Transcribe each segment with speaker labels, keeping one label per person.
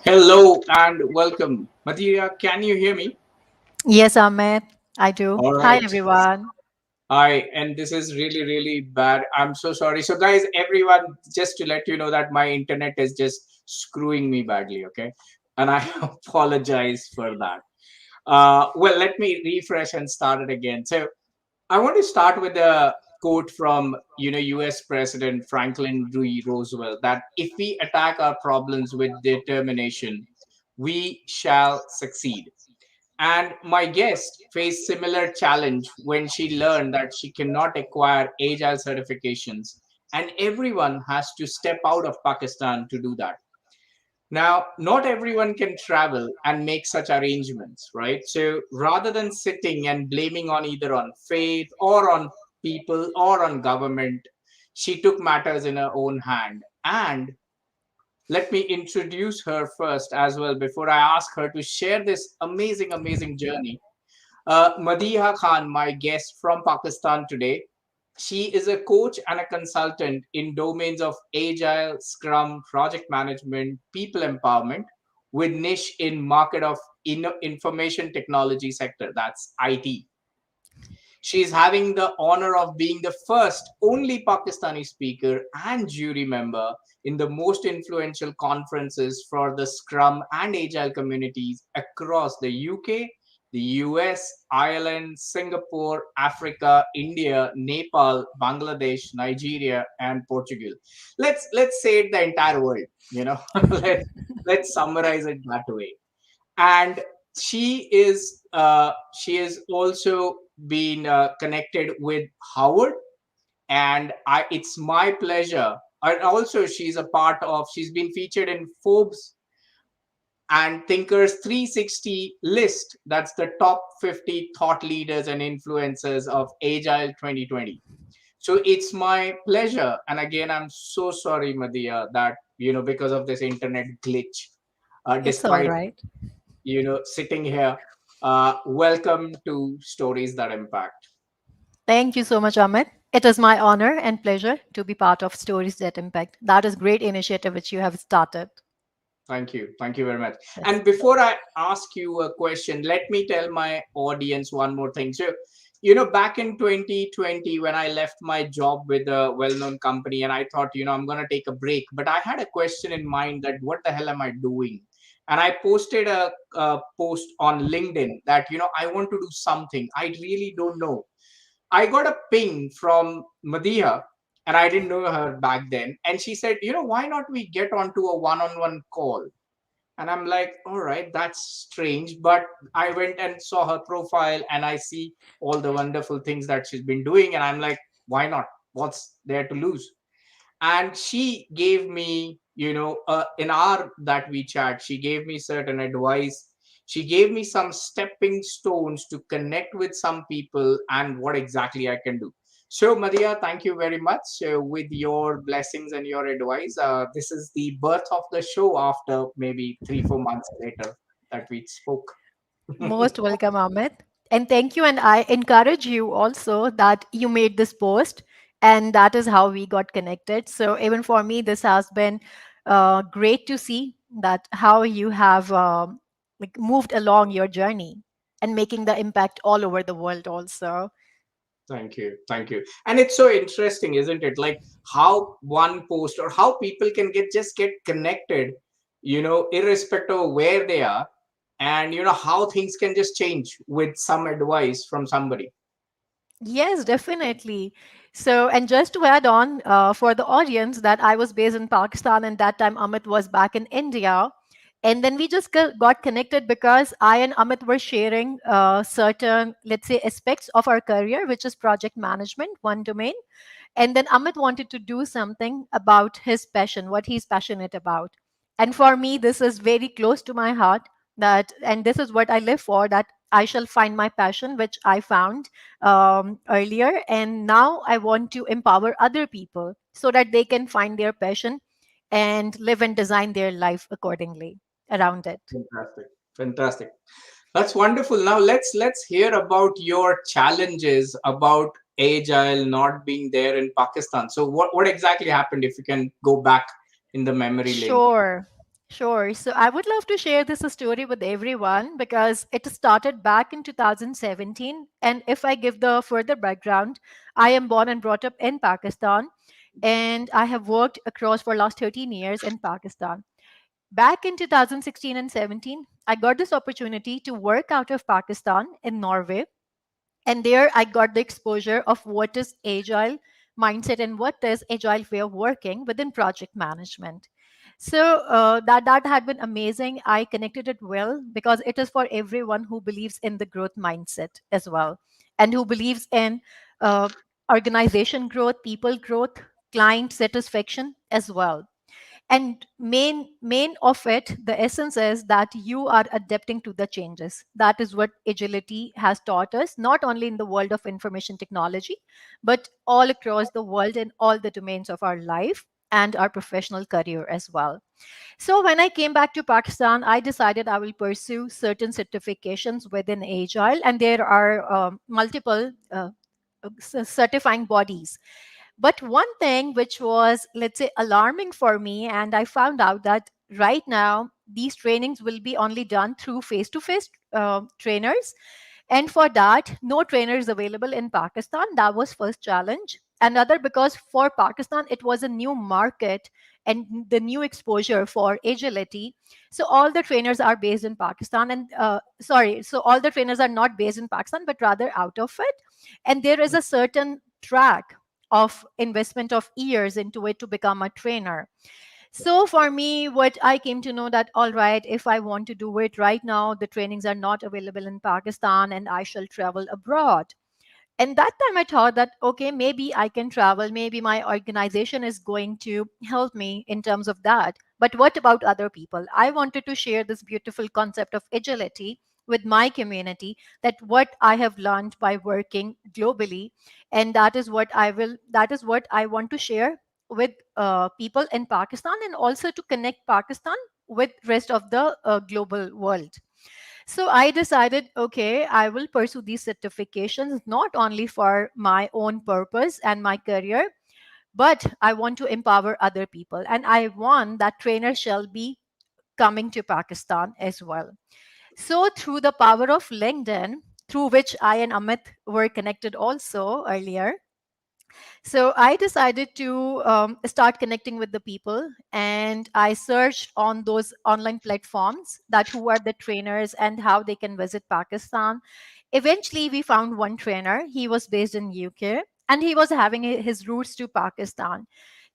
Speaker 1: Hello and welcome. Madeeha, can you hear me?
Speaker 2: Yes, Ahmed, I do.
Speaker 1: All
Speaker 2: Hi,
Speaker 1: right.
Speaker 2: everyone.
Speaker 1: Hi, and this is really, really bad. I'm so sorry. So, guys, everyone, just to let you know that my internet is just screwing me badly, okay? And I apologize for that. Well, let me refresh and start it again. So, I want to start with a quote from, US President Franklin D. Roosevelt that if we attack our problems with determination, we shall succeed. And my guest faced similar challenge when she learned that she cannot acquire agile certifications and everyone has to step out of Pakistan to do that. Now, not everyone can travel and make such arrangements, right? So rather than sitting and blaming on either on faith or on people or on government, she took matters in her own hand. And let me introduce her first as well before I ask her to share this amazing, amazing journey. Madeeha Khan, my guest from Pakistan today. She is a coach and a consultant in domains of agile, scrum, project management, people empowerment, with niche in market of information technology sector. That's IT. She is having the honor of being the first only Pakistani speaker and jury member in the most influential conferences for the Scrum and Agile communities across the UK, the US, Ireland, Singapore, Africa, India, Nepal, Bangladesh, Nigeria, and Portugal. Let's say it the entire world. Let's summarize it that way. And she is also been connected with Howard, and I it's my pleasure. And also, she's been featured in Forbes and Thinkers 360 list. That's the top 50 thought leaders and influencers of Agile 2020. So it's my pleasure. And again, I'm so sorry, Madia, that because of this internet glitch,
Speaker 2: It's all
Speaker 1: despite
Speaker 2: right.
Speaker 1: sitting here. Welcome to Stories That Impact.
Speaker 2: Thank you so much, Ahmed. It is my honor and pleasure to be part of Stories That Impact. That is great initiative which you have started.
Speaker 1: Thank you. Thank you very much.
Speaker 2: Yes.
Speaker 1: And before I ask you a question, let me tell my audience one more thing. So, back in 2020, when I left my job with a well known company, and I thought, I'm going to take a break, but I had a question in mind that what the hell am I doing? And I posted a post on LinkedIn that, I want to do something. I really don't know. I got a ping from Madeeha, and I didn't know her back then. And she said, why not we get onto a one on one call? And I'm like, all right, that's strange. But I went and saw her profile and I see all the wonderful things that she's been doing. And I'm like, why not? What's there to lose? And she gave me in our that we chat, she gave me certain advice. She gave me some stepping stones to connect with some people and what exactly I can do. So Maria, thank you very much. With your blessings and your advice, this is the birth of the show after maybe 3 4 months later that we spoke.
Speaker 2: Most welcome, Ahmed. And thank you. And I encourage you also that you made this post, and that is how we got connected. So, even for me, this has been great to see that how you have like moved along your journey and making the impact all over the world, also.
Speaker 1: Thank you. Thank you. And it's so interesting, isn't it? Like how one post or how people can get connected, irrespective of where they are, and how things can just change with some advice from somebody.
Speaker 2: Yes, definitely. So, and just to add on for the audience, that I was based in Pakistan and that time Amit was back in India. And then we just got connected because I and Amit were sharing certain, let's say, aspects of our career, which is project management, one domain. And then Amit wanted to do something about his passion, what he's passionate about. And for me, this is very close to my heart, that, and this is what I live for, that I shall find my passion, which I found earlier. And now I want to empower other people so that they can find their passion and live and design their life accordingly around it.
Speaker 1: Fantastic. Fantastic. That's wonderful. Now let's hear about your challenges about agile not being there in Pakistan. So what exactly happened, if you can go back in the memory lane?
Speaker 2: Sure, sure. So I would love to share this story with everyone because it started back in 2017. And if I give the further background, I am born and brought up in Pakistan, and I have worked across for last 13 years in Pakistan. Back in 2016 and 17, I got this opportunity to work out of Pakistan in Norway, and there I got the exposure of what is agile mindset and what is agile way of working within project management. So that had been amazing. I connected it well because it is for everyone who believes in the growth mindset as well, and who believes in uh, organization growth, people growth, client satisfaction as well. And main of it, the essence is that you are adapting to the changes. That is what agility has taught us, not only in the world of information technology, but all across the world in all the domains of our life and our professional career as well. So when I came back to Pakistan, I decided I will pursue certain certifications within agile, and there are multiple certifying bodies. But one thing which was, let's say, alarming for me, and I found out that right now these trainings will be only done through face to face trainers. And for that, no trainer is available in Pakistan. That was first challenge. Another, because for Pakistan, it was a new market and the new exposure for agility. So all the trainers are based in Pakistan, and sorry, so all the trainers are not based in Pakistan, but rather out of it. And there is a certain track of investment of years into it to become a trainer. So for me, what I came to know that, all right, if I want to do it right now, the trainings are not available in Pakistan and I shall travel abroad. And that time I thought that, okay, maybe I can travel, maybe my organization is going to help me in terms of that. But what about other people? I wanted to share this beautiful concept of agility with my community, that what I have learned by working globally, and that is what I want to share with people in Pakistan, and also to connect Pakistan with rest of the global world. So I decided, okay, I will pursue these certifications not only for my own purpose and my career, but I want to empower other people. And I want that trainer shall be coming to Pakistan as well. So through the power of LinkedIn, through which I and Amit were connected also earlier, so I decided to start connecting with the people, and I searched on those online platforms that who are the trainers and how they can visit Pakistan. Eventually, we found one trainer. He was based in UK and he was having his roots to Pakistan.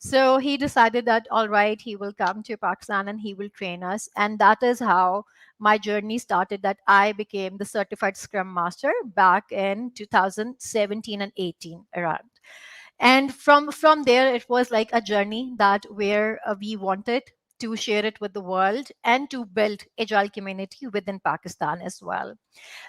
Speaker 2: So he decided that, all right, he will come to Pakistan and he will train us. And that is how my journey started, that I became the certified Scrum Master back in 2017 and 18 around. And from there, it was like a journey that where we wanted to share it with the world and to build agile community within Pakistan as well.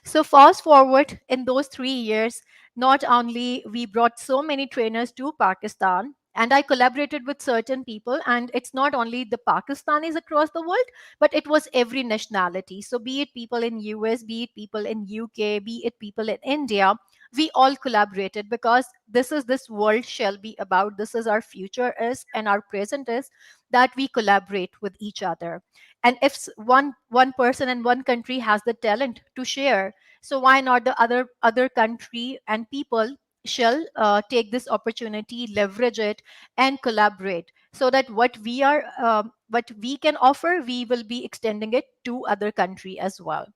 Speaker 2: So fast forward in those 3 years, not only we brought so many trainers to Pakistan, and I collaborated with certain people, and it's not only the Pakistanis across the world, but it was every nationality. So be it people in US, be it people in UK, be it people in India, we all collaborated because this world shall be about, this is our future is and our present is, that we collaborate with each other. And if one person in one country has the talent to share, so why not the other country and people shall take this opportunity, leverage it, and collaborate, so that what we can offer, we will be extending it to other country as well.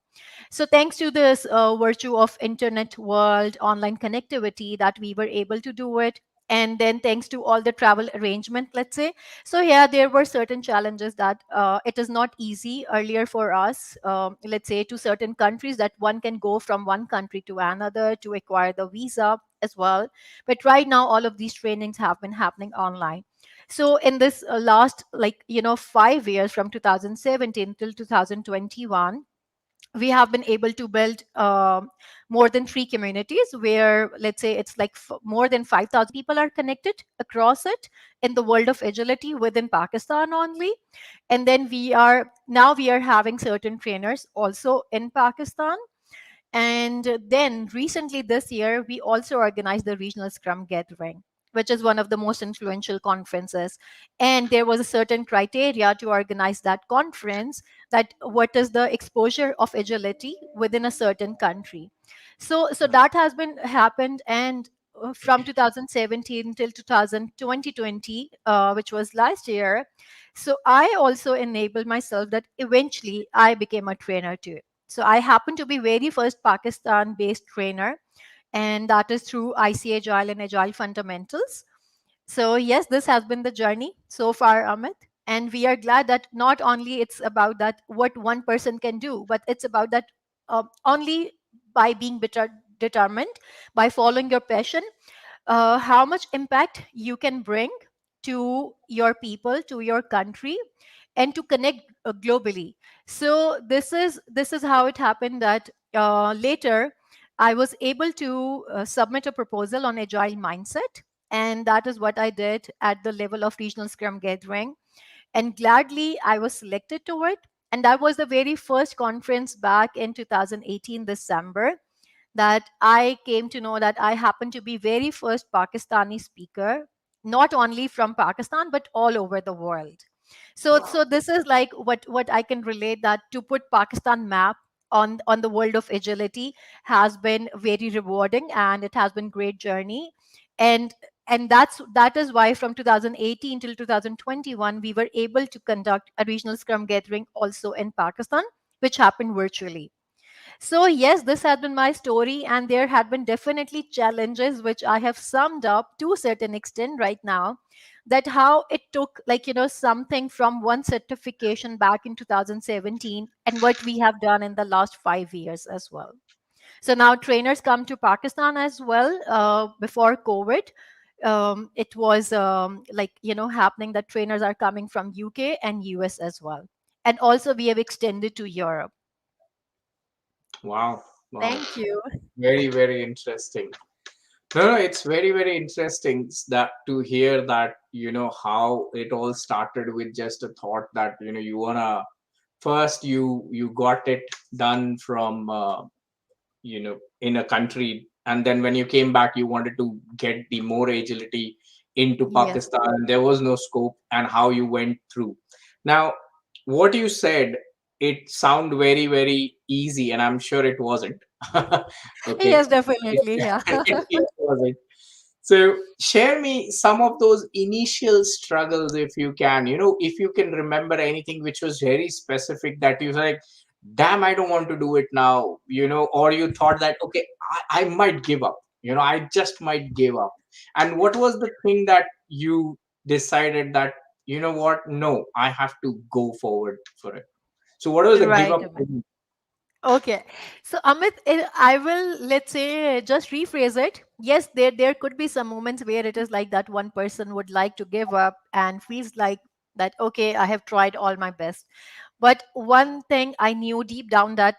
Speaker 2: So thanks to this virtue of internet world, online connectivity, that we were able to do it. And then thanks to all the travel arrangement, let's say. So yeah, there were certain challenges that it is not easy earlier for us, let's say, to certain countries, that one can go from one country to another to acquire the visa as well. But right now, all of these trainings have been happening online. So in this last, 5 years, from 2017 till 2021, we have been able to build more than three communities, where, let's say, it's like more than 5,000 people are connected across it, in the world of agility within Pakistan only. And then we are having certain trainers also in Pakistan. And then recently this year, we also organized the Regional Scrum Gathering, which is one of the most influential conferences. And there was a certain criteria to organize that conference, that what is the exposure of agility within a certain country. So that has been happened. And from 2017 till 2020, which was last year, so I also enabled myself that eventually I became a trainer too. So I happen to be very first Pakistan based trainer, and that is through IC Agile and Agile Fundamentals. So yes, this has been the journey so far, Amit. And we are glad that not only it's about that what one person can do, but it's about that only by being determined, by following your passion, how much impact you can bring to your people, to your country, and to connect globally. So this is how it happened that later I was able to submit a proposal on agile mindset, and that is what I did at the level of regional scrum gathering. And gladly I was selected to it. And that was the very first conference back in 2018 December, that I came to know that I happen to be very first Pakistani speaker, not only from Pakistan but all over the world. So
Speaker 1: Wow.
Speaker 2: this is like what I can relate, that to put Pakistan map on the world of agility has been very rewarding, and it has been great journey. And that is why from 2018 till 2021 we were able to conduct a regional scrum gathering also in Pakistan, which happened virtually. So, yes, this had been my story, and there had been definitely challenges which I have summed up to a certain extent right now. That how it took, something from one certification back in 2017, and what we have done in the last 5 years as well. So now trainers come to Pakistan as well. Before COVID, it was happening that trainers are coming from UK and US as well. And also, we have extended to Europe.
Speaker 1: Wow. Wow.
Speaker 2: Thank you.
Speaker 1: Very, very interesting. No, no, it's very, very interesting that to hear that, how it all started with just a thought that, you wanna first you got it done from in a country, and then when you came back you wanted to get the more agility into
Speaker 2: Yes.
Speaker 1: Pakistan. There was no scope, and how you went through. Now, what you said, it sound very, very easy, and I'm sure it wasn't. Okay.
Speaker 2: Yes, definitely. Yeah.
Speaker 1: It wasn't. So share me some of those initial struggles, if you can. If you can remember anything which was very specific, that you like, damn, I don't want to do it now. Or you thought that, okay, I might give up. I just might give up. And what was the thing that you decided that, what, no, I have to go forward for it? So what was the give
Speaker 2: Right.
Speaker 1: up thing?
Speaker 2: Okay. So Amit, I will, let's say, just rephrase it. Yes, there could be some moments where it is like that one person would like to give up and feels like that, okay, I have tried all my best. But one thing I knew deep down, that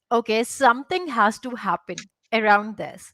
Speaker 2: okay, something has to happen around this,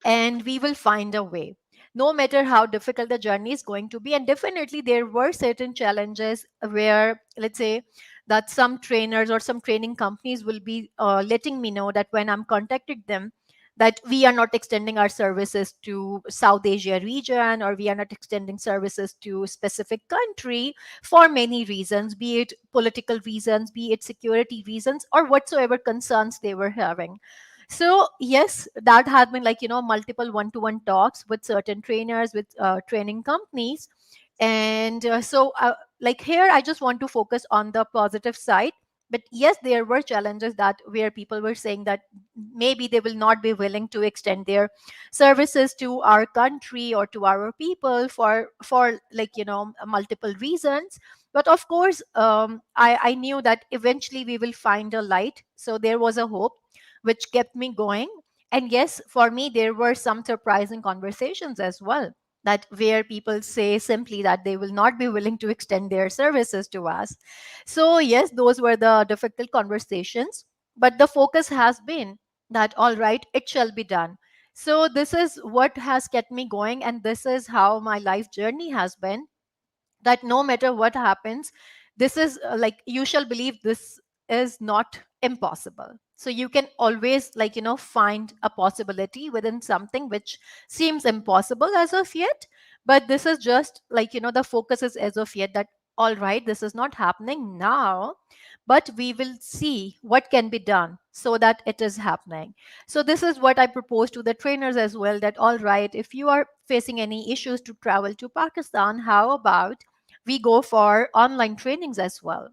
Speaker 2: and we will find a way, no matter how difficult the journey is going to be. And definitely there were certain challenges where, let's say, that some trainers or some training companies will be letting me know that when I'm contacting them, that we are not extending our services to South Asia region, or we are not extending services to specific country for many reasons, be it political reasons, be it security reasons, or whatsoever concerns they were having. So yes, that has been like, multiple one-to-one talks with certain trainers, with training companies. And like here, I just want to focus on the positive side. But yes, there were challenges that where people were saying that maybe they will not be willing to extend their services to our country or to our people for like, multiple reasons. But of course, I knew that eventually we will find a light. So there was a hope which kept me going. And yes, for me, there were some surprising conversations as well, that where people say simply that they will not be willing to extend their services to us. So, yes, those were the difficult conversations. But the focus has been that, all right, it shall be done. So, this is what has kept me going. And this is how my life journey has been, that no matter what happens, this is like, you shall believe this is not impossible. So you can always, like, find a possibility within something which seems impossible as of yet. But this is just like, the focus is as of yet that, all right, this is not happening now, but we will see what can be done so that it is happening. So this is what I propose to the trainers as well, that all right, if you are facing any issues to travel to Pakistan, how about we go for online trainings as well.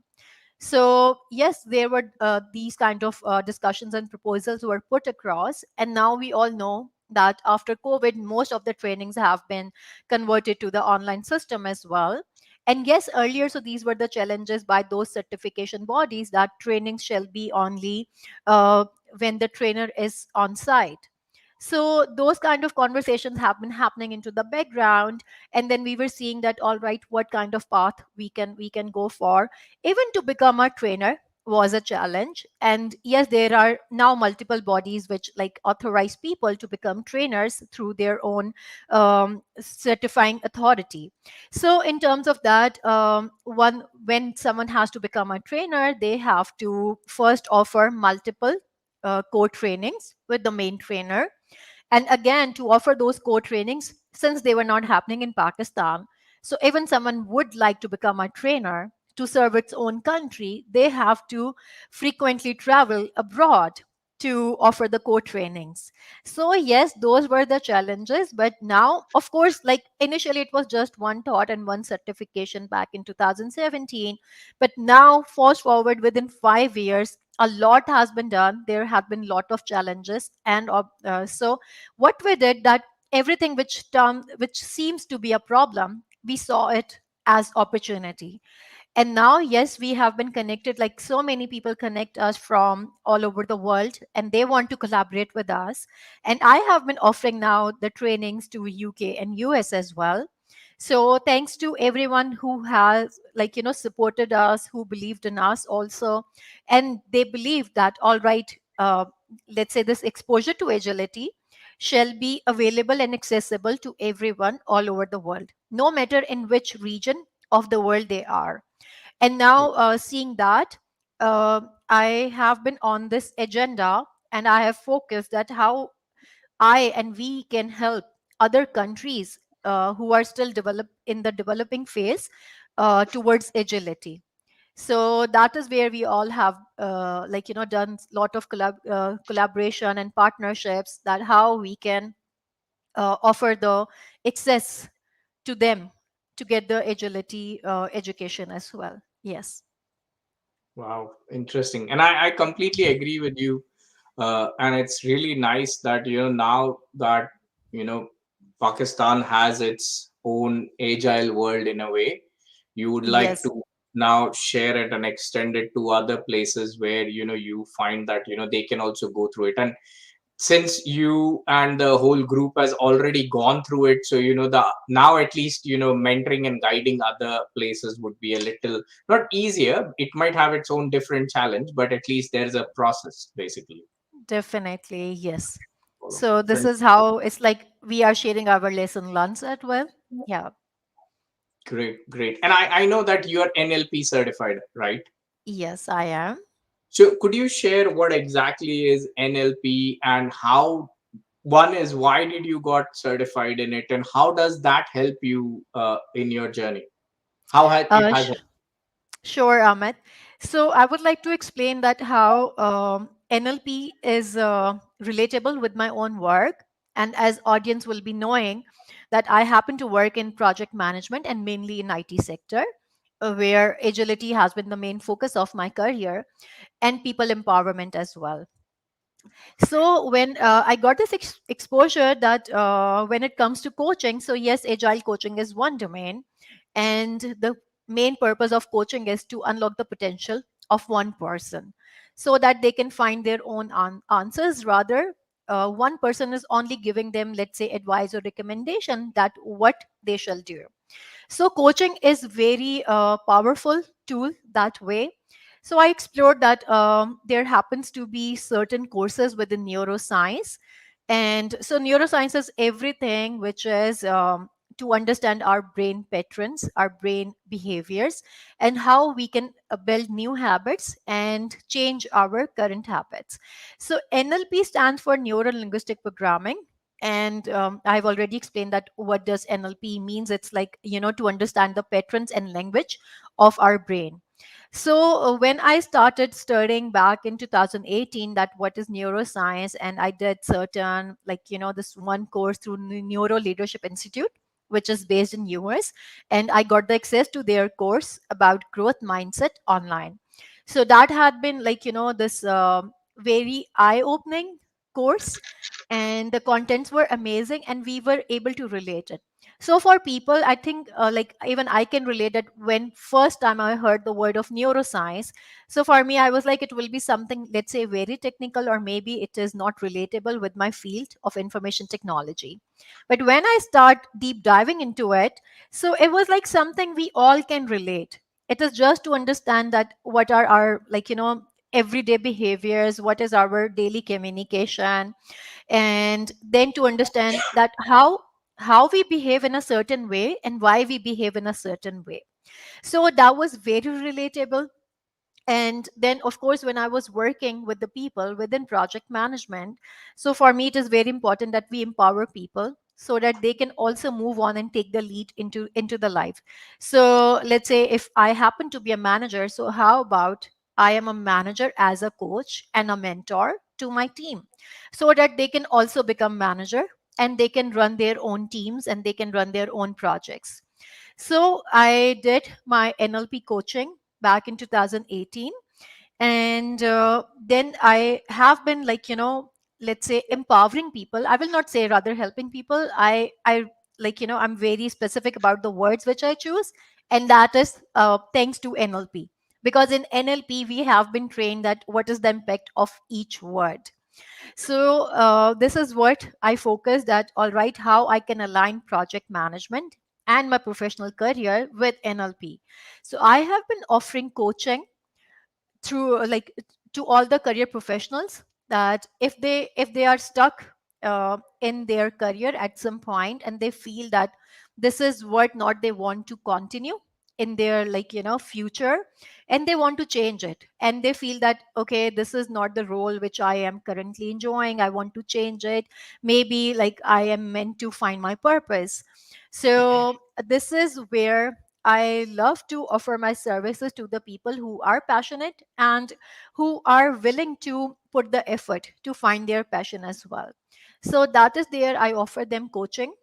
Speaker 2: So yes, there were these kind of discussions and proposals were put across. And now we all know that after COVID, most of the trainings have been converted to the online system as well. And yes, earlier, so these were the challenges by those certification bodies, that trainings shall be only uh, when the trainer is on site. So those kind of conversations have been happening into the background. And then we were seeing that, all right, what kind of path we can go for. Even to become a trainer was a challenge. And yes, there are now multiple bodies which like authorize people to become trainers through their own certifying authority. So in terms of that, one when someone has to become a trainer, they have to first offer multiple core trainings with the main trainer. And again, to offer those core trainings, since they were not happening in Pakistan, so even someone would like to become a trainer to serve its own country, they have to frequently travel abroad to offer the core trainings. So yes, those were the challenges. But now, of course, like initially it was just one thought and one certification back in 2017. But now, fast forward within 5 years, a lot has been done. There have been a lot of challenges. And so what we did, that everything which seems to be a problem, we saw it as opportunity. And now, yes, we have been connected, like so many people connect us from all over the world, and they want to collaborate with us. And I have been offering now the trainings to UK and US as well. So thanks to everyone who has, like, supported us, who believed in us also. And they believe that, all right, let's say this exposure to agility shall be available and accessible to everyone all over the world, no matter in which region of the world they are. And now, seeing that, I have been on this agenda, and I have focused that how I and we can help other countries who are still in the developing phase towards agility. So that is where we all have like, done lot of collaboration and partnerships, that how we can offer the access to them to get the agility education as well. Yes.
Speaker 1: Wow, interesting. And I completely agree with you. And it's really nice that, now that, you know, Pakistan has its own agile world in a way, you would like
Speaker 2: Yes,
Speaker 1: to now share it and extend it to other places where, you find that, they can also go through it. And since you and the whole group has already gone through it, so the now at least mentoring and guiding other places would be a little not easier. It might have its own different challenge, but at least there's a process basically
Speaker 2: definitely. Yes.
Speaker 1: follow.
Speaker 2: So this is how it's like we are sharing our lesson learns as well. Yeah.
Speaker 1: Great, great. And I know that you are NLP certified, right?
Speaker 2: Yes, I am.
Speaker 1: So could you share what exactly is NLP, and how, one is, why did you got certified in it, and how does that help you in your journey? How it
Speaker 2: Uh,
Speaker 1: has
Speaker 2: sh- sure, Amit. So I would like to explain that how NLP is relatable with my own work, and as audience will be knowing that I happen to work in project management and mainly in IT sector, where agility has been the main focus of my career, and people empowerment as well. So when I got this exposure that when it comes to coaching, so yes, agile coaching is one domain, and the main purpose of coaching is to unlock the potential of one person so that they can find their own answers. Rather, one person is only giving them, let's say, advice or recommendation that what they shall do. So coaching is very powerful tool that way. So I explored that there happens to be certain courses within neuroscience, and so neuroscience is everything which is to understand our brain patterns, our brain behaviors, and how we can build new habits and change our current habits. So NLP stands for neuro linguistic programming, and I've already explained that what does NLP means. It's like, to understand the patterns and language of our brain. So when I started studying back in 2018 that what is neuroscience, and I did certain, like, this one course through Neuro Leadership Institute, which is based in US, and I got the access to their course about growth mindset online. So that had been like, this very eye opening course, and the contents were amazing and we were able to relate it. So for people, I think, like, even I can relate that when first time I heard the word of neuroscience, so for me I was like, it will be something, let's say, very technical, or maybe it is not relatable with my field of information technology. But when I start deep diving into it, so it was like something we all can relate. It is just to understand that what are our, like, everyday behaviors, what is our daily communication, and then to understand that how we behave in a certain way and why we behave in a certain way. So that was very relatable. And then of course when I was working with the people within project management, so for me it is very important that we empower people so that they can also move on and take the lead into the life. So let's say if I happen to be a manager, so how about I am a manager as a coach and a mentor to my team, so that they can also become manager and they can run their own teams and they can run their own projects. So I did my NLP coaching back in 2018. And then I have been, like, let's say, empowering people. I will not say rather helping people. I like, I'm very specific about the words which I choose. And that is thanks to NLP. Because in NLP, we have been trained that what is the impact of each word. So this is what I focused at. All right, how I can align project management and my professional career with NLP. So I have been offering coaching through to all the career professionals, that if they are stuck in their career at some point and they feel that this is what not they want to continue in their, like, future, and they want to change it, and they feel that okay, this is not the role which I am currently enjoying, I want to change it, maybe like I am meant to find my purpose. So this is where I love to offer my services to the people who are passionate and who are willing to put the effort to find their passion as well. So that is there. I offer them coaching.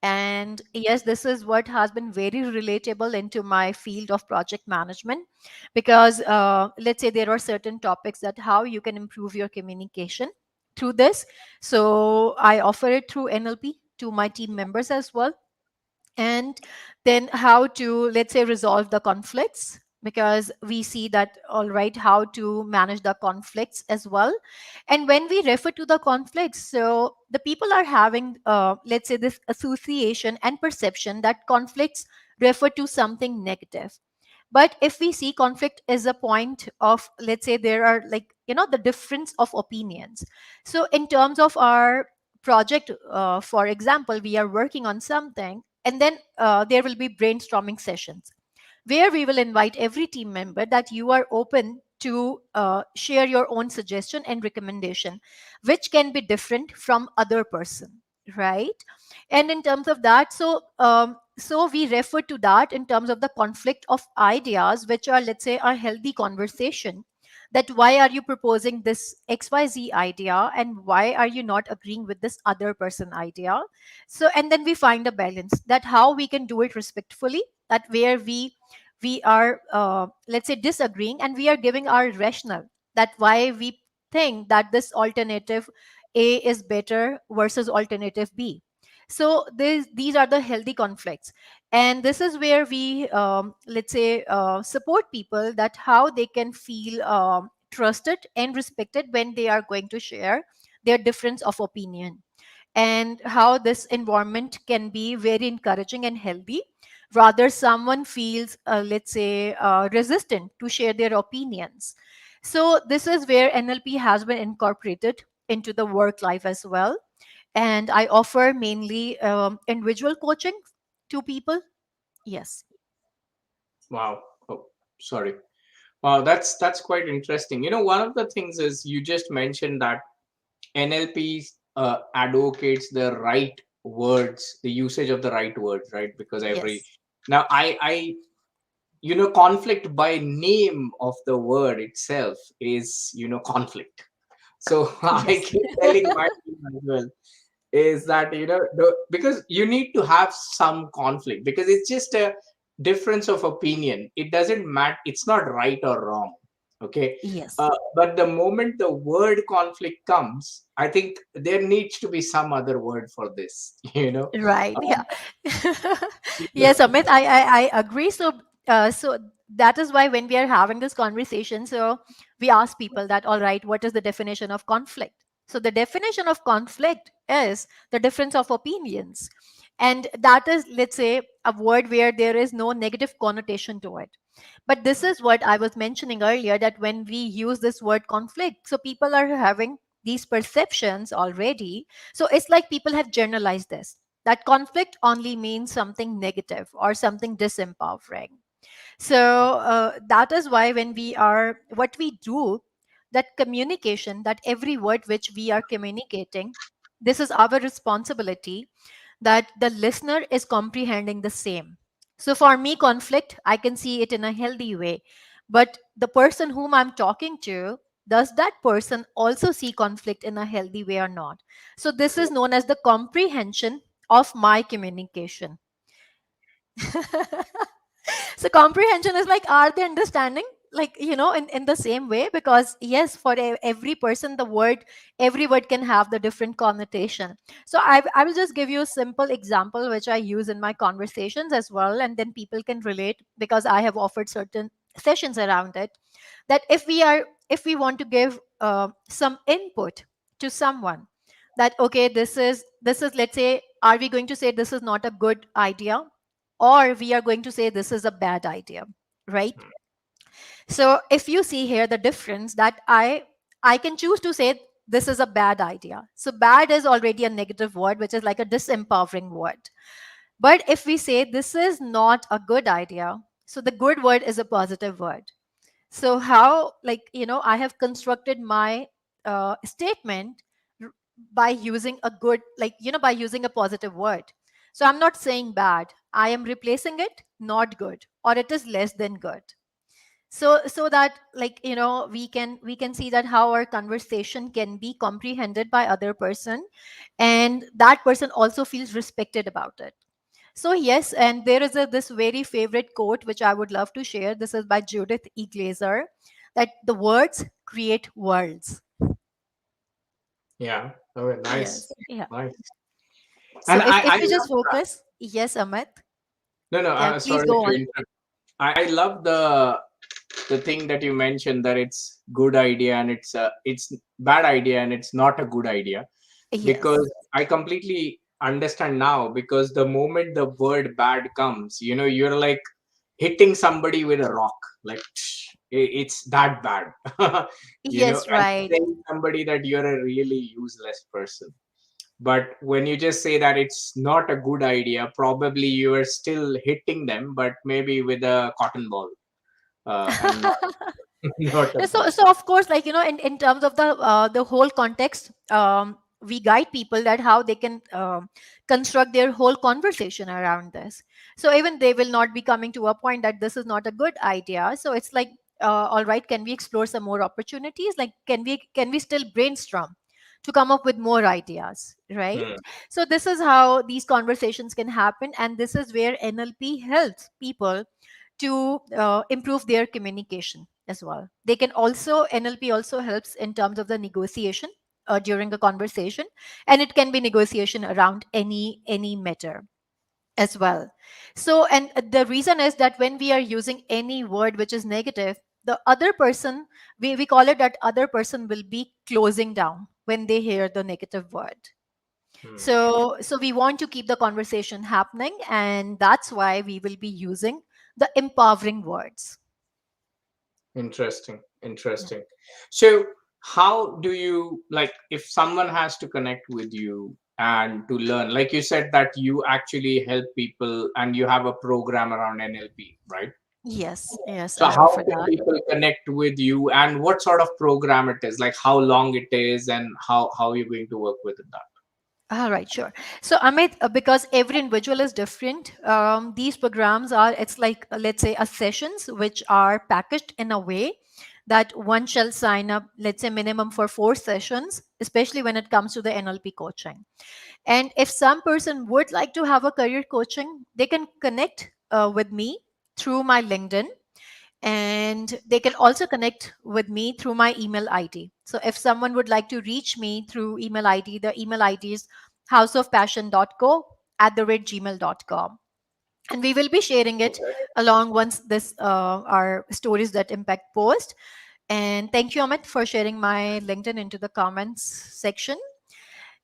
Speaker 2: And yes, this is what has been very relatable into my field of project management, because let's say there are certain topics that how you can improve your communication through this. So I offer it through NLP to my team members as well. And then how to, let's say, resolve the conflicts, because we see that, all right, how to manage the conflicts as well. And when we refer to the conflicts, so the people are having let's say, this association and perception that conflicts refer to something negative. But if we see conflict is a point of, let's say, there are, like, the difference of opinions. So in terms of our project, for example, we are working on something, and then there will be brainstorming sessions where we will invite every team member that you are open to share your own suggestion and recommendation, which can be different from other person, right? And in terms of that, so we refer to that in terms of the conflict of ideas, which are, let's say, a healthy conversation that why are you proposing this XYZ idea and why are you not agreeing with this other person idea. So and then we find a balance that how we can do it respectfully, that where we are let's say disagreeing and we are giving our rationale that why we think that this alternative A is better versus alternative B. So these are the healthy conflicts, and this is where we let's say support people that how they can feel trusted and respected when they are going to share their difference of opinion, and how this environment can be very encouraging and healthy, rather someone feels let's say resistant to share their opinions. So this is where NLP has been incorporated into the work life as well, and I offer mainly individual coaching to people. Yes.
Speaker 1: Wow. Oh, sorry. Wow, that's quite interesting. One of the things is you just mentioned that NLP advocates the right words, the usage of the right words, right? Because every
Speaker 2: Yes.
Speaker 1: now I conflict by name of the word itself is conflict. So I
Speaker 2: Yes.
Speaker 1: keep telling my team as well is that because you need to have some conflict, because it's just a difference of opinion. It doesn't matter, it's not right or wrong. Okay.
Speaker 2: Yes.
Speaker 1: But the moment the word conflict comes, I think there needs to be some other word for this.
Speaker 2: Right.
Speaker 1: Um,
Speaker 2: Yeah. Yes, Amit, I agree. So so that is why when we are having this conversation, so we ask people that, all right, what is the definition of conflict? So the definition of conflict is the difference of opinions. And that is, let's say, a word where there is no negative connotation to it. But this is what I was mentioning earlier, that when we use this word conflict, so people are having these perceptions already. So it's like people have generalized this, that conflict only means something negative or something disempowering. So that is why when we are, what we do, that communication, that every word which we are communicating, this is our responsibility, that the listener is comprehending the same. So for me, conflict, I can see it in a healthy way. But the person whom I'm talking to, does that person also see conflict in a healthy way or not? So this is known as the comprehension of my communication. So comprehension is like, are they understanding, like, in the same way? Because yes, for every person, the word, every word can have the different connotation. So I will just give you a simple example which I use in my conversations as well, and then people can relate, because I have offered certain sessions around it, that if we want to give some input to someone, that okay, this is let's say, are we going to say this is not a good idea, or we are going to say this is a bad idea, right? So if you see here the difference, that I can choose to say this is a bad idea. So bad is already a negative word, which is like a disempowering word. But if we say this is not a good idea, so the good word is a positive word. So how, like, I have constructed my statement r- by using a good, like, by using a positive word. So I'm not saying bad, I am replacing it not good, or it is less than good. So that, like, we can see that how our conversation can be comprehended by other person, and that person also feels respected about it. So yes, and there is this very favorite quote which I would love to share. This is by Judith E. Glaser, that the words create worlds.
Speaker 1: yeah. Oh, nice.
Speaker 2: Yes. Yeah.
Speaker 1: Nice.
Speaker 2: So
Speaker 1: And
Speaker 2: if
Speaker 1: I
Speaker 2: we just
Speaker 1: love that.
Speaker 2: focus, yes, Amit.
Speaker 1: No, no,
Speaker 2: Yeah, please
Speaker 1: sorry
Speaker 2: go
Speaker 1: to
Speaker 2: on.
Speaker 1: interrupt. I love the thing that you mentioned, that it's good idea and it's bad idea and it's not a good idea,
Speaker 2: Yes.
Speaker 1: because I completely understand now, because the moment the word bad comes, you're like hitting somebody with a rock, like it's that bad.
Speaker 2: Yes,
Speaker 1: And
Speaker 2: right.
Speaker 1: telling somebody that you're a really useless person. But when you just say that it's not a good idea, probably you are still hitting them, but maybe with a cotton ball, and not, not a
Speaker 2: So
Speaker 1: ball.
Speaker 2: so of course, like, in terms of the whole context, we guide people that how they can construct their whole conversation around this. So even they will not be coming to a point that this is not a good idea. So it's like, all right, can we explore some more opportunities? Like, can we still brainstorm to come up with more ideas, right?
Speaker 1: Hmm.
Speaker 2: So this is how these conversations can happen, and this is where NLP helps people to improve their communication as well. They can also, NLP also helps in terms of the negotiation during a conversation, and it can be negotiation around any matter as well. So, and the reason is that when we are using any word which is negative, the other person, we call it that other person will be closing down when they hear the negative word.
Speaker 1: Hmm.
Speaker 2: So we want to keep the conversation happening, and that's why we will be using the empowering words.
Speaker 1: Interesting.
Speaker 2: Yeah.
Speaker 1: Interesting. So, how do you, like, if someone has to connect with you and to learn, like you said, that you actually help people and you have a program around NLP, right?
Speaker 2: Yes, yes,
Speaker 1: So,
Speaker 2: I
Speaker 1: how
Speaker 2: offer
Speaker 1: can
Speaker 2: that.
Speaker 1: people connect with you and what sort of program it is? Like, how long it is and how you're going to work with that?
Speaker 2: All right, sure. So, Amit, because every individual is different, these programs are, it's like, let's say, a sessions which are packaged in a way that one shall sign up, let's say, minimum for 4 sessions, especially when it comes to the NLP coaching. And if some person would like to have a career coaching, they can connect with me through my LinkedIn, and they can also connect with me through my email ID. So if someone would like to reach me through email ID, the email ID is houseofpassion.co@gmail.com. And we will be sharing it
Speaker 1: Okay.
Speaker 2: along once this our stories that impact post. And thank you, Amit, for sharing my LinkedIn into the comments section.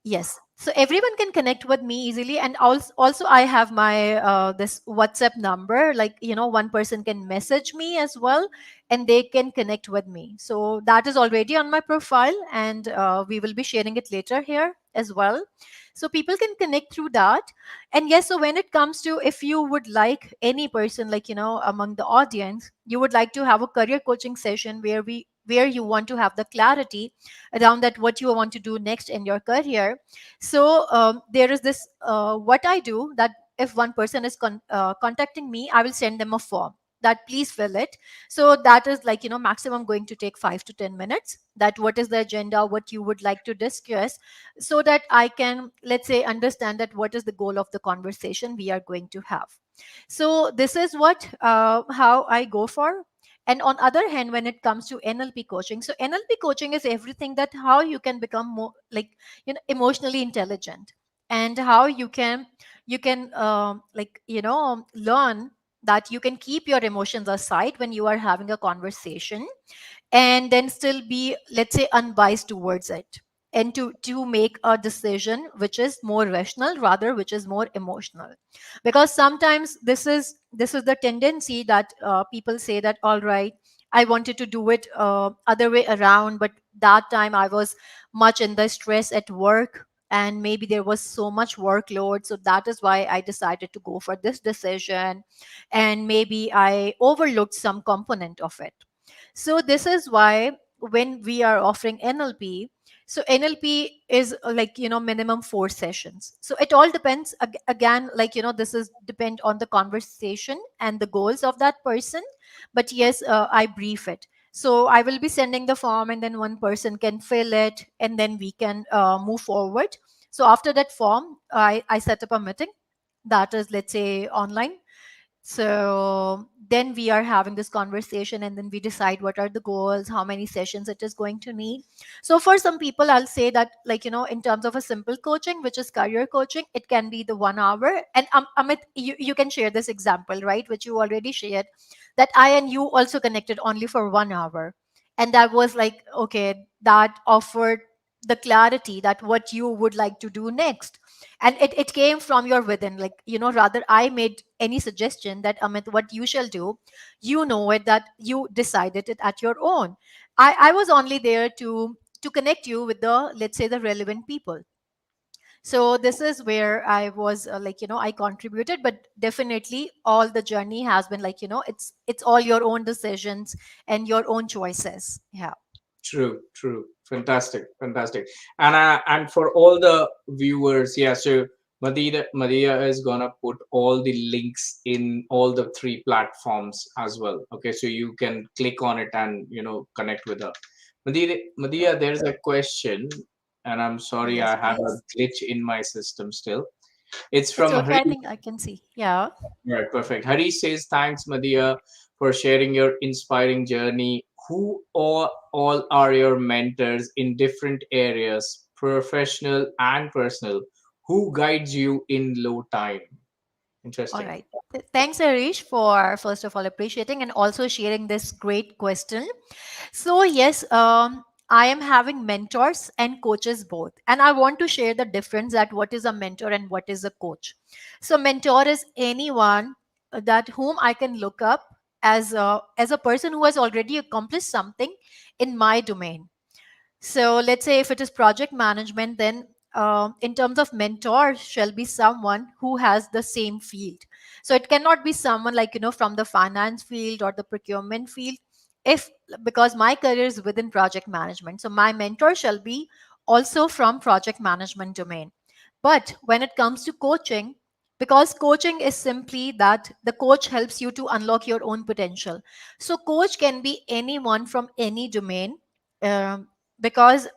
Speaker 2: Yes. So everyone can connect with me easily, and also I have my this WhatsApp number. Like, one person can message me as well, and they can connect with me. So that is already on my profile, and we will be sharing it later here as well. So people can connect through that. And yes, so when it comes to, if you would like any person, like, among the audience, you would like to have a career coaching session where you want to have the clarity around that what you want to do next in your career. So there is this what I do, that if one person is contacting me, I will send them a form that please fill it. So that is like, maximum going to take 5 to 10 minutes, that what is the agenda, what you would like to discuss, so that I can, let's say, understand that what is the goal of the conversation we are going to have. So this is what how I go for. And on other hand, when it comes to NLP coaching, so NLP coaching is everything, that how you can become more like, emotionally intelligent, and how you can like, learn that you can keep your emotions aside when you are having a conversation, and then still be, let's say, unbiased towards it, and to make a decision which is more rational rather which is more emotional. Because sometimes this is the tendency that people say that, all right, I wanted to do it other way around, but that time I was much in the stress at work, and maybe there was so much workload, so that is why I decided to go for this decision, and maybe I overlooked some component of it. So this is why when we are offering NLP, so NLP is like, minimum 4 sessions. So it all depends again, like, this is depend on the conversation and the goals of that person. But yes, I brief it. So I will be sending the form, and then one person can fill it, and then we can move forward. So after that form, I set up a meeting that is, let's say, online. So then we are having this conversation, and then we decide what are the goals, how many sessions it is going to need. So for some people, I'll say that, like, in terms of a simple coaching, which is career coaching, it can be the 1 hour. And Amit, you can share this example, right, which you already shared, that I and you also connected only for 1 hour. And that was like, okay, that offered the clarity that what you would like to do next. And it came from your within, like, rather I made any suggestion that, Amit, what you shall do, you know it, that you decided it at your own. I was only there to connect you with the, let's say, the relevant people. So this is where I was like, I contributed, but definitely all the journey has been like, it's all your own decisions and your own choices. Yeah.
Speaker 1: True, true. Fantastic, fantastic. And for all the viewers, yeah, so Madeeha is gonna put all the links in all the three platforms as well. Okay, so you can click on it and connect with her. Madeeha, there's a question, and I'm sorry
Speaker 2: Yes,
Speaker 1: I have a
Speaker 2: please.
Speaker 1: glitch in my system still. It's
Speaker 2: It's
Speaker 1: from
Speaker 2: okay.
Speaker 1: Hari.
Speaker 2: I think I can see. Yeah.
Speaker 1: Right, perfect. Hari says, thanks, Madia, for sharing your inspiring journey. Who all are your mentors in different areas, professional and personal? Who guides you in low time?
Speaker 2: All
Speaker 1: Interesting.
Speaker 2: right. Thanks, Harish, for first of all appreciating and also sharing this great question. So, yes, I am having mentors and coaches both. And I want to share the difference that what is a mentor and what is a coach. So, mentor is anyone that whom I can look up as a person who has already accomplished something in my domain. So let's say if it is project management, then in terms of mentor, shall be someone who has the same field. So it cannot be someone like from the finance field or the procurement field. If because my career is within project management, so my mentor shall be also from project management domain. But when it comes to coaching, because coaching is simply that the coach helps you to unlock your own potential. So coach can be anyone from any domain. Because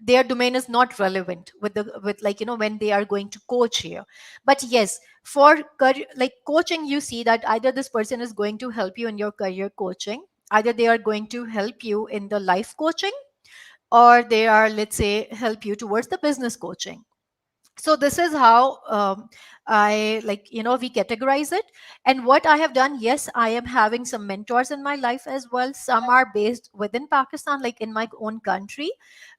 Speaker 2: their domain is not relevant with the with like when they are going to coach here. But yes, for career, like coaching, you see that either this person is going to help you in your career coaching, either they are going to help you in the life coaching, or they are, let's say, help you towards the business coaching. So this is how I like we categorize it. And what I have done, yes, I am having some mentors in my life as well. Some are based within Pakistan, like in my own country,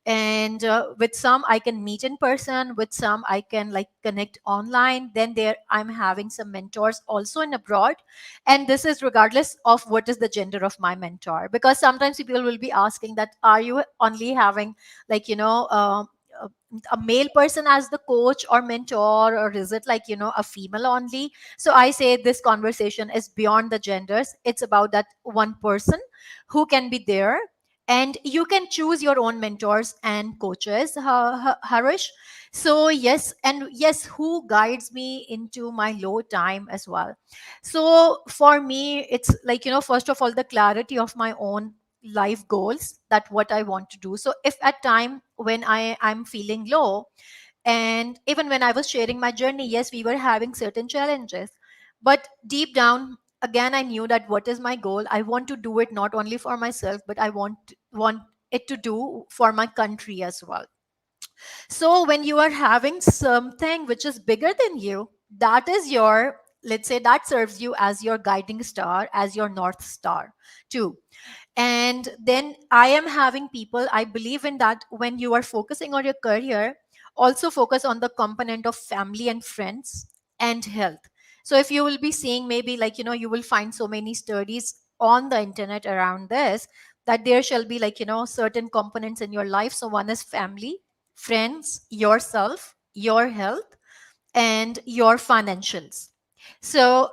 Speaker 2: and with some I can meet in person, with some I can like connect online. Then there I'm having some mentors also in abroad, and this is regardless of what is the gender of my mentor, because sometimes people will be asking that are you only having like a male person as the coach or mentor, or is it like a female only? So I say this conversation is beyond the genders. It's about that one person who can be there, and you can choose your own mentors and coaches, Harish. So yes, and yes, who guides me into my low time as well. So for me, it's like first of all, the clarity of my own life goals, that what I want to do. So if at time when I'm feeling low, and even when I was sharing my journey, yes, we were having certain challenges, but deep down, again, I knew that what is my goal. I want to do it not only for myself, but I want it to do for my country as well. So when you are having something which is bigger than you, that is your, let's say, that serves you as your guiding star, as your north star too. And then I am having people, I believe in that when you are focusing on your career, also focus on the component of family and friends and health. So if you will be seeing, maybe like you will find so many studies on the internet around this, that there shall be like certain components in your life. So one is family, friends, yourself, your health, and your financials. So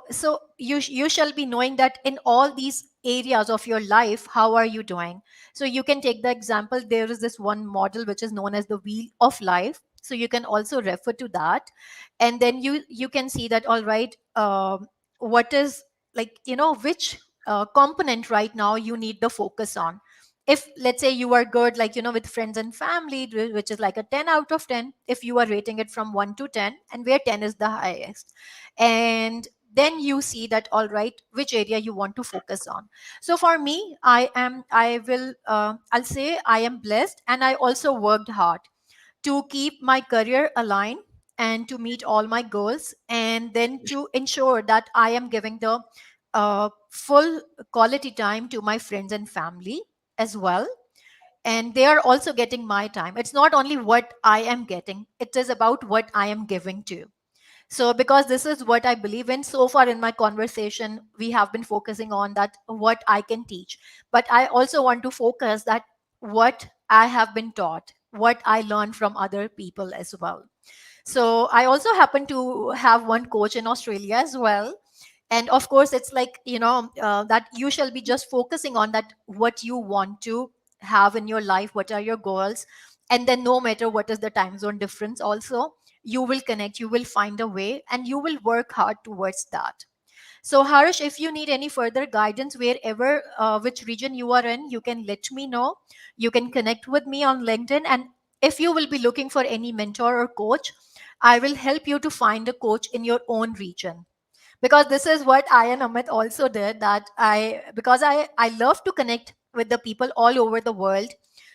Speaker 2: you shall be knowing that in all these areas of your life, how are you doing. So you can take the example, there is this one model which is known as the wheel of life, so you can also refer to that. And then you can see that, all right, what is like which component right now you need the focus on. If let's say you are good like with friends and family, which is like a 10 out of 10, if you are rating it from 1 to 10, and where 10 is the highest, and then you see that, all right, which area you want to focus on. So for me, I'll say I am blessed, and I also worked hard to keep my career aligned and to meet all my goals, and then to ensure that I am giving the full quality time to my friends and family as well, and they are also getting my time. It's not only what I am getting, it is about what I am giving to. So because this is what I believe in, so far in my conversation we have been focusing on that what I can teach, but I also want to focus that what I have been taught, what I learned from other people as well. So I also happen to have one coach in Australia as well. And of course, it's like, that you shall be just focusing on that, what you want to have in your life, what are your goals. And then no matter what is the time zone difference also, you will connect, you will find a way, and you will work hard towards that. So, Harish, if you need any further guidance wherever, which region you are in, you can let me know. You can connect with me on LinkedIn. And if you will be looking for any mentor or coach, I will help you to find a coach in your own region. Because this is what I and Amit also did, that I love to connect with the people all over the world.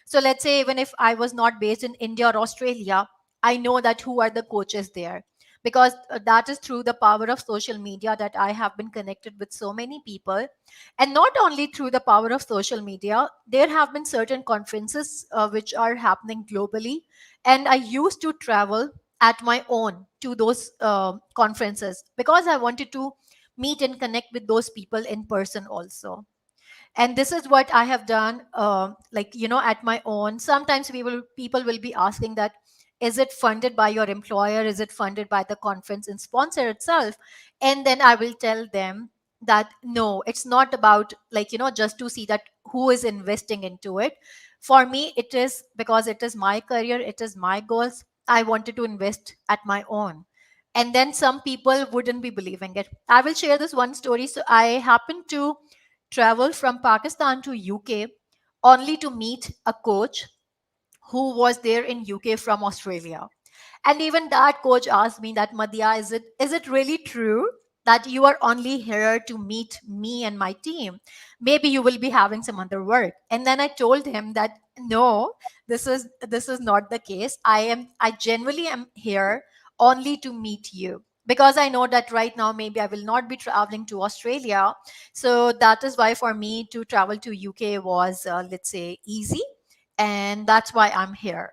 Speaker 2: So let's say even if I was not based in India or Australia, I know that who are the coaches there, because that is through the power of social media that I have been connected with so many people. And not only through the power of social media, there have been certain conferences which are happening globally, and I used to travel at my own to those conferences because I wanted to meet and connect with those people in person also. And this is what I have done, at my own. Sometimes people will be asking that, is it funded by your employer, is it funded by the conference and sponsor itself? And then I will tell them that no, it's not about, just to see that who is investing into it. For me, it is because it is my career, it is my goals. I wanted to invest at my own. And then some people wouldn't be believing it. I will share this one story. So I happened to traveled from Pakistan to UK only to meet a coach who was there in UK from Australia. And even that coach asked me that, Madeeha, is it really true that you are only here to meet me and my team? Maybe you will be having some other work. And then I told him that no, this is not the case. I genuinely am here only to meet you, because I know that right now maybe I will not be traveling to Australia. So that is why for me to travel to UK was, let's say, easy, and that's why I'm here.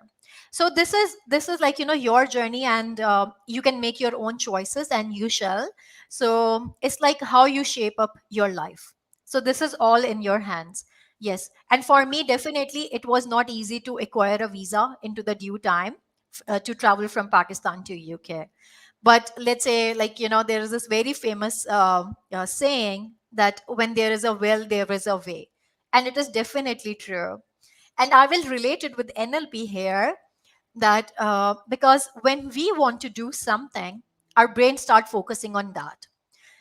Speaker 2: So this is like, your journey, and you can make your own choices, and you shall. So it's like how you shape up your life. So this is all in your hands. Yes, and for me, definitely it was not easy to acquire a visa into the due time, to travel from Pakistan to UK. But let's say, there is this very famous saying that when there is a will, there is a way. And it is definitely true. And I will relate it with NLP here, that because when we want to do something, our brain start focusing on that.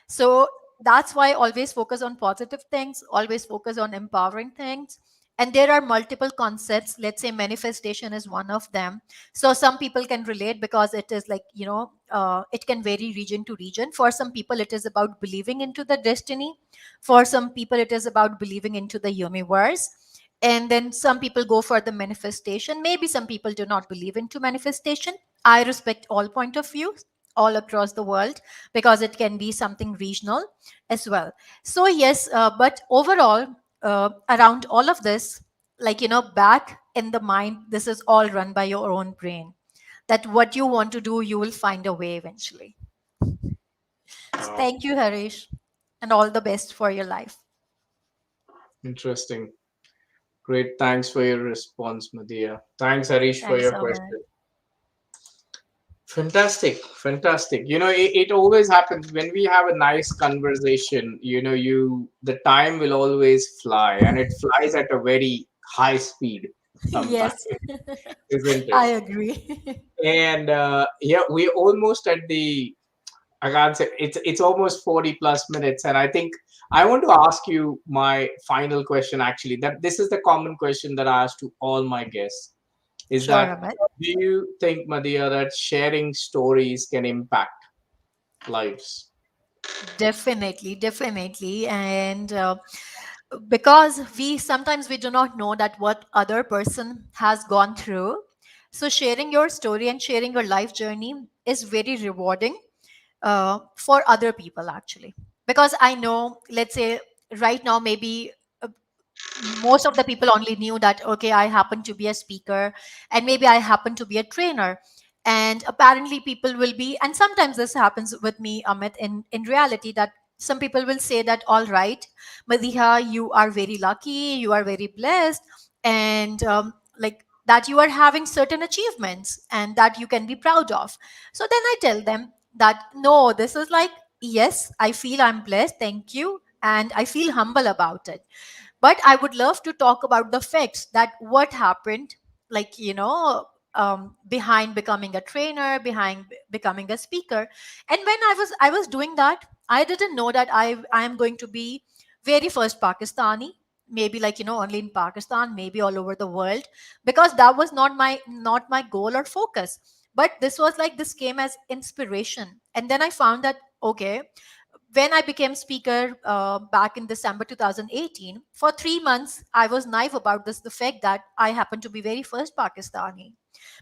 Speaker 2: So that's why always focus on positive things, always focus on empowering things. And there are multiple concepts. Let's say manifestation is one of them. So some people can relate because it is like, it can vary region to region. For some people, it is about believing into the destiny. For some people, it is about believing into the universe. And then some people go for the manifestation. Maybe some people do not believe into manifestation. I respect all point of views all across the world, because it can be something regional as well. So yes, but overall, around all of this, back in the mind, this is all run by your own brain, that what you want to do, you will find a way eventually. So
Speaker 1: Wow.
Speaker 2: thank you, Harish, and all the best for your life.
Speaker 1: Interesting. Great. Thanks for your response, Madeeha. Thanks, Harish, for
Speaker 2: Thanks
Speaker 1: your
Speaker 2: so much.
Speaker 1: question. Fantastic, fantastic. It always happens when we have a nice conversation. The time will always fly, and it flies at a very high speed sometimes,
Speaker 2: Yes,
Speaker 1: isn't it?
Speaker 2: I agree.
Speaker 1: And yeah, we're almost at the. I can't say it's almost 40 plus minutes, and I think I want to ask you my final question. Actually, that this is the common question that I ask to all my guests is
Speaker 2: Sure,
Speaker 1: that
Speaker 2: Amit.
Speaker 1: do you think, Madeeha, that sharing stories can impact lives?
Speaker 2: Definitely, definitely. And because we do not know that what other person has gone through. So sharing your story and sharing your life journey is very rewarding for other people, actually. Because I know, let's say, right now, maybe uh, most of the people only knew that, okay, I happen to be a speaker, and maybe I happen to be a trainer. And apparently people will be, and sometimes this happens with me, Amit, in reality, that some people will say that, all right, Madeeha, you are very lucky, you are very blessed, and like that you are having certain achievements and that you can be proud of. So then I tell them that no, this is like, yes, I feel I'm blessed, thank you, and I feel humble about it. But I would love to talk about the facts, that what happened, like, behind becoming a trainer, behind becoming a speaker. And when I was doing that, I didn't know that I am going to be very first Pakistani, maybe like only in Pakistan, maybe all over the world, because that was not my goal or focus. But this was like, this came as inspiration. And then I found that, okay, when I became speaker back in December 2018, for 3 months, I was naive about this, the fact that I happened to be very first Pakistani.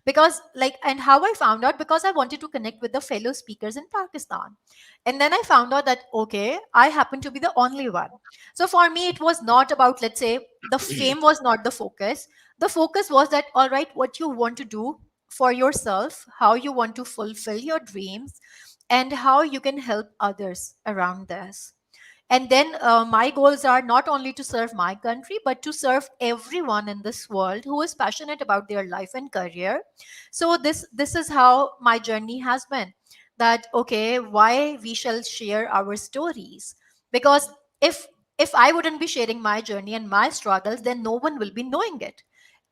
Speaker 2: Because, like, and how I found out, because I wanted to connect with the fellow speakers in Pakistan. And then I found out that, okay, I happen to be the only one. So for me, it was not about, let's say, the fame was not the focus. The focus was that, all right, what you want to do for yourself, how you want to fulfill your dreams, and how you can help others around this. And then my goals are not only to serve my country, but to serve everyone in this world who is passionate about their life and career. So this is how my journey has been. That, okay, why we shall share our stories? Because if I wouldn't be sharing my journey and my struggles, then no one will be knowing it.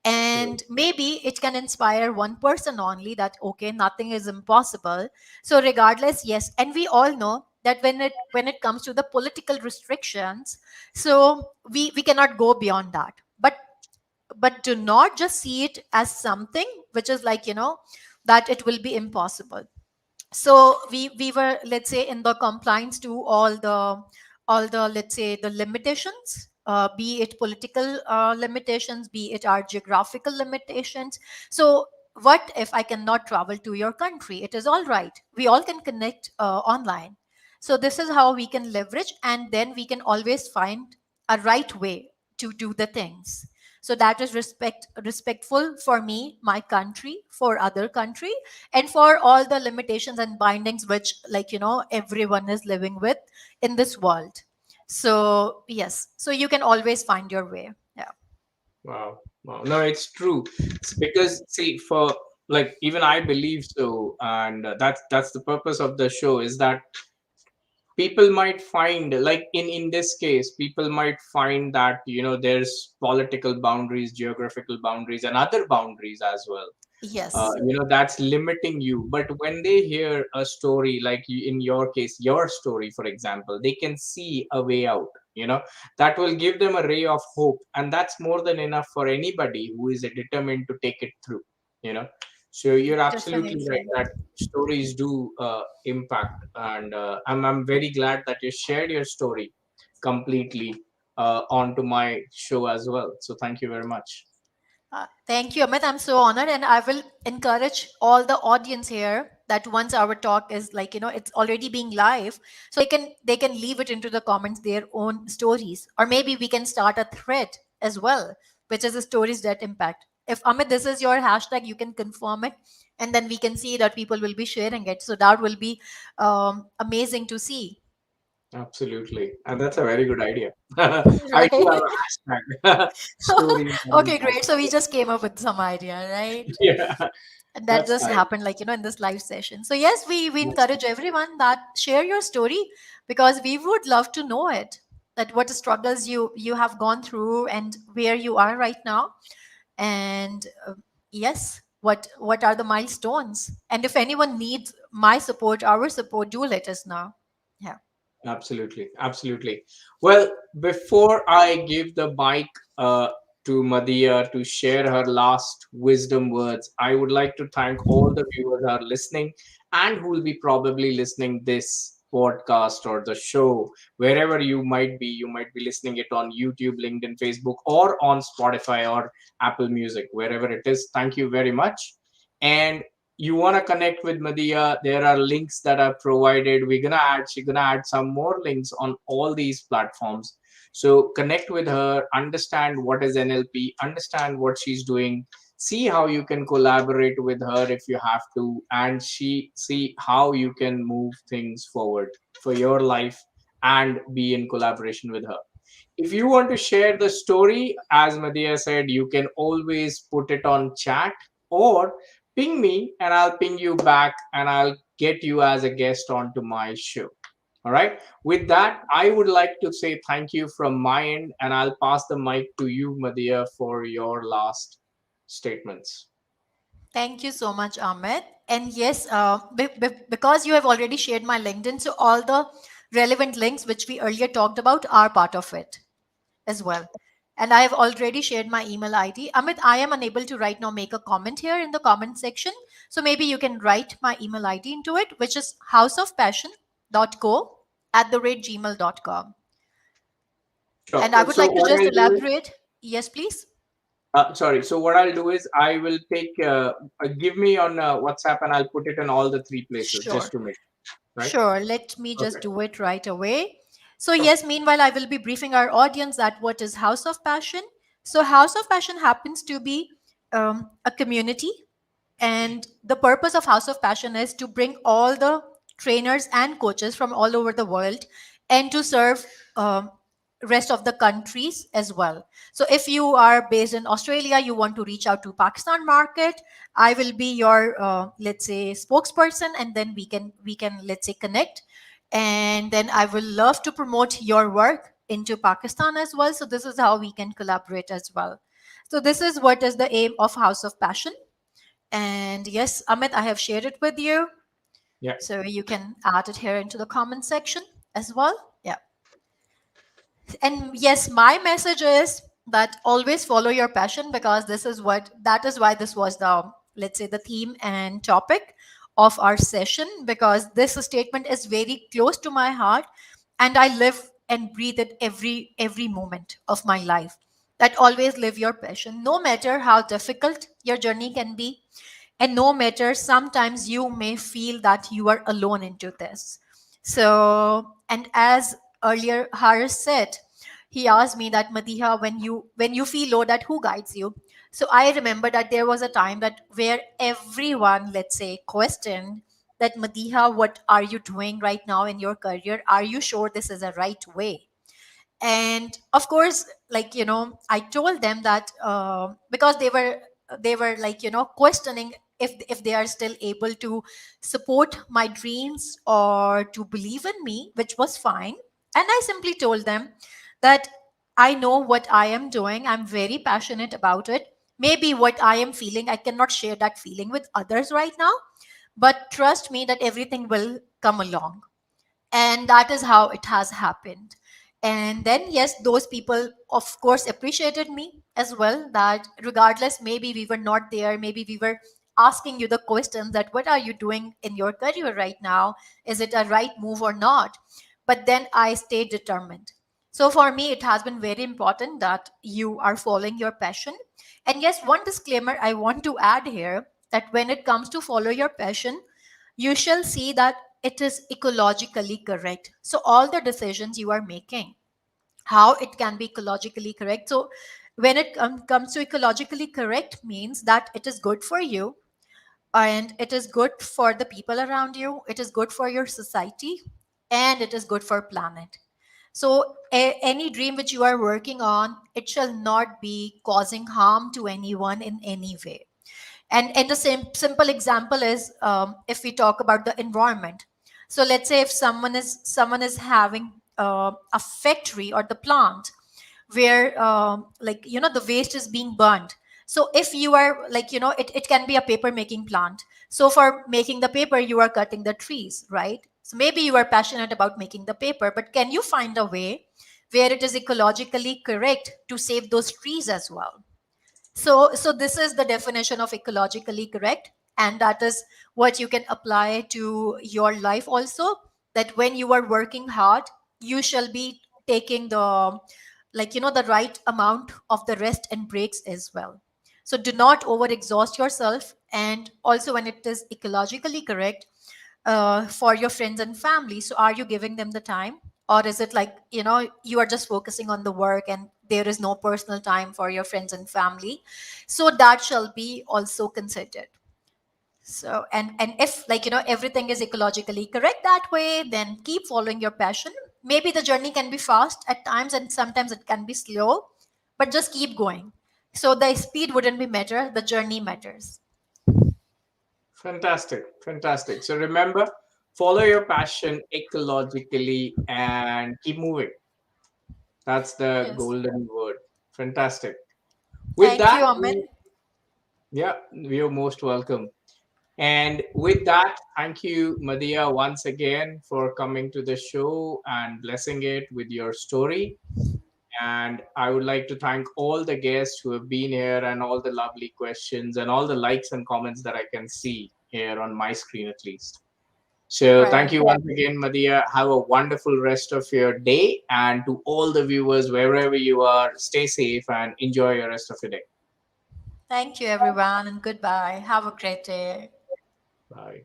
Speaker 1: True.
Speaker 2: And maybe it can inspire one person only, that, okay, nothing is impossible. So regardless, yes, and we all know that when it comes to the political restrictions, so we cannot go beyond that. But do not just see it as something which is like, that it will be impossible. So we were, let's say, in the compliance to all the, let's say, the limitations, be it political limitations, be it our geographical limitations. So what if I cannot travel to your country? It is all right, we all can connect online. So this is how we can leverage, and then we can always find a right way to do the things. So that is respectful for me, my country, for other country, and for all the limitations and bindings which, like, everyone is living with in this world. So yes, so you can always find your way. Yeah.
Speaker 1: Wow. Wow. No, it's true. It's because, see, for like, even I believe so, and that's the purpose of the show, is that people might find, like, in this case, people might find that there's political boundaries, geographical boundaries, and other boundaries as well,
Speaker 2: Yes.
Speaker 1: that's limiting you. But when they hear a story like in your case, your story, for example, they can see a way out, that will give them a ray of hope, and that's more than enough for anybody who is determined to take it through you know so you're absolutely right
Speaker 2: Definitely.
Speaker 1: that stories do impact, and I'm very glad that you shared your story completely onto my show as well, so thank you very much.
Speaker 2: Thank you, Amit. I'm so honored, and I will encourage all the audience here that once our talk is like, it's already being live, so they can leave it into the comments their own stories, or maybe we can start a thread as well, which is the stories that impact. If Amit, this is your hashtag, you can confirm it, and then we can see that people will be sharing it. So that will be amazing to see.
Speaker 1: Absolutely. And that's a very good idea. I do
Speaker 2: Right.
Speaker 1: have a hashtag stories that
Speaker 2: Okay,
Speaker 1: impact.
Speaker 2: great. So we just came up with some idea, right?
Speaker 1: Yeah,
Speaker 2: And that
Speaker 1: that's
Speaker 2: just
Speaker 1: nice.
Speaker 2: happened, like, in this live session. So yes, we
Speaker 1: That's
Speaker 2: encourage everyone that share your story, because we would love to know it, that what struggles you have gone through and where you are right now. And yes, what are the milestones, and if anyone needs my support, our support, do let us know. Yeah.
Speaker 1: absolutely, absolutely. Well, before I give the mic to Madeeha to share her last wisdom words, I would like to thank all the viewers who are listening and who will be probably listening this podcast or the show wherever you might be. You might be listening it on YouTube, LinkedIn, Facebook, or on Spotify or Apple Music, wherever it is. Thank you very much. And you want to connect with Madeeha, there are links that are provided. She's gonna add some more links on all these platforms. So connect with her, understand what is NLP, understand what she's doing, see how you can collaborate with her if you have to, and see how you can move things forward for your life and be in collaboration with her. If you want to share the story, as Madeeha said, you can always put it on chat or ping me and I'll ping you back and I'll get you as a guest onto my show. All right. With that, I would like to say thank you from my end and I'll pass the mic to you, Madeeha, for your last statements.
Speaker 2: Thank you so much, Amit. And yes, because you have already shared my LinkedIn, so all the relevant links which we earlier talked about are part of it as well. And I have already shared my email ID. Amit, I am unable to right now make a comment here in the comment section. So maybe you can write my email ID into it, which is houseofpassion.co@gmail.com.
Speaker 1: Sure.
Speaker 2: And I would
Speaker 1: So
Speaker 2: like to
Speaker 1: what
Speaker 2: just
Speaker 1: I'll do is,
Speaker 2: elaborate. Yes, please.
Speaker 1: sorry. So what I'll do is I will take, give me on WhatsApp and I'll put it in all the three places just
Speaker 2: Sure.
Speaker 1: to make, right?
Speaker 2: Sure, let me just
Speaker 1: Perfect.
Speaker 2: do it right away. So,
Speaker 1: Sure.
Speaker 2: yes, meanwhile, I will be briefing our audience that what is House of Passion. So, House of Passion happens to be a community, and the purpose of House of Passion is to bring all the trainers and coaches from all over the world and to serve rest of the countries as well. So if you are based in Australia, you want to reach out to Pakistan market, I will be your let's say spokesperson, and then we can let's say connect, and then I will love to promote your work into Pakistan as well. So this is how we can collaborate as well. So this is what is the aim of House of Passion. And yes, Amit, I have shared it with you.
Speaker 1: Yeah.
Speaker 2: So you can add it here into the comment section as well. Yeah. And yes, my message is that always follow your passion, because that is why this was the, let's say, the theme and topic of our session, because this statement is very close to my heart and I live and breathe it every moment of my life. That always live your passion, no matter how difficult your journey can be, and no matter sometimes you may feel that you are alone into this. So, and as earlier Harris said, he asked me that, Madeeha, when you feel low, that who guides you? So I remember that there was a time that where everyone, let's say, questioned that, Madeeha, what are you doing right now in your career? Are you sure this is a right way? And of course, like, I told them that because they were like, questioning if they are still able to support my dreams or to believe in me, which was fine. And I simply told them that I know what I am doing, I'm very passionate about it. Maybe what I am feeling, I cannot share that feeling with others right now, but trust me that everything will come along. And that is how it has happened. And then yes, those people of course appreciated me as well, that regardless, maybe we were not there, maybe we were asking you the questions that what are you doing in your career right now, is it a right move or not, but then I stayed determined. So for me it has been very important that you are following your passion. And yes, one disclaimer I want to add here, that when it comes to follow your passion, you shall see that it is ecologically correct. So all the decisions you are making, how it can be ecologically correct. So when it comes to ecologically correct, means that it is good for you, and it is good for the people around you, it is good for your society, and it is good for planet. So any dream which you are working on, it shall not be causing harm to anyone in any way. And the same simple example is, if we talk about the environment. So let's say if someone is having a factory or the plant where like, the waste is being burned. So if you are like, it can be a paper making plant. So for making the paper, you are cutting the trees, right? So maybe you are passionate about making the paper, but can you find a way where it is ecologically correct to save those trees as well? So this is the definition of ecologically correct, and that is what you can apply to your life also. That when you are working hard, you shall be taking the, like, the right amount of the rest and breaks as well. So do not overexhaust yourself. And also, when it is ecologically correct, for your friends and family, so are you giving them the time, or is it like, you are just focusing on the work and there is no personal time for your friends and family? So that shall be also considered. So, and if, like, everything is ecologically correct that way, then keep following your passion. Maybe the journey can be fast at times and sometimes it can be slow, but just keep going. So the speed wouldn't be matter, the journey matters.
Speaker 1: Fantastic. Fantastic. So remember, follow your passion ecologically and keep moving. That's the
Speaker 2: Yes.
Speaker 1: golden word. Fantastic. With
Speaker 2: Thank you,
Speaker 1: that,
Speaker 2: Amit.
Speaker 1: Yeah, you're most welcome. And with that, thank you, Madeeha, once again for coming to the show and blessing it with your story. And I would like to thank all the guests who have been here and all the lovely questions and all the likes and comments that I can see here on my screen at least. So thank
Speaker 2: Right.
Speaker 1: you once again, Madeeha. Have a wonderful rest of your day. And to all the viewers, wherever you are, stay safe and enjoy your rest of your day.
Speaker 2: Thank you, everyone, and goodbye. Have a great day.
Speaker 1: Bye.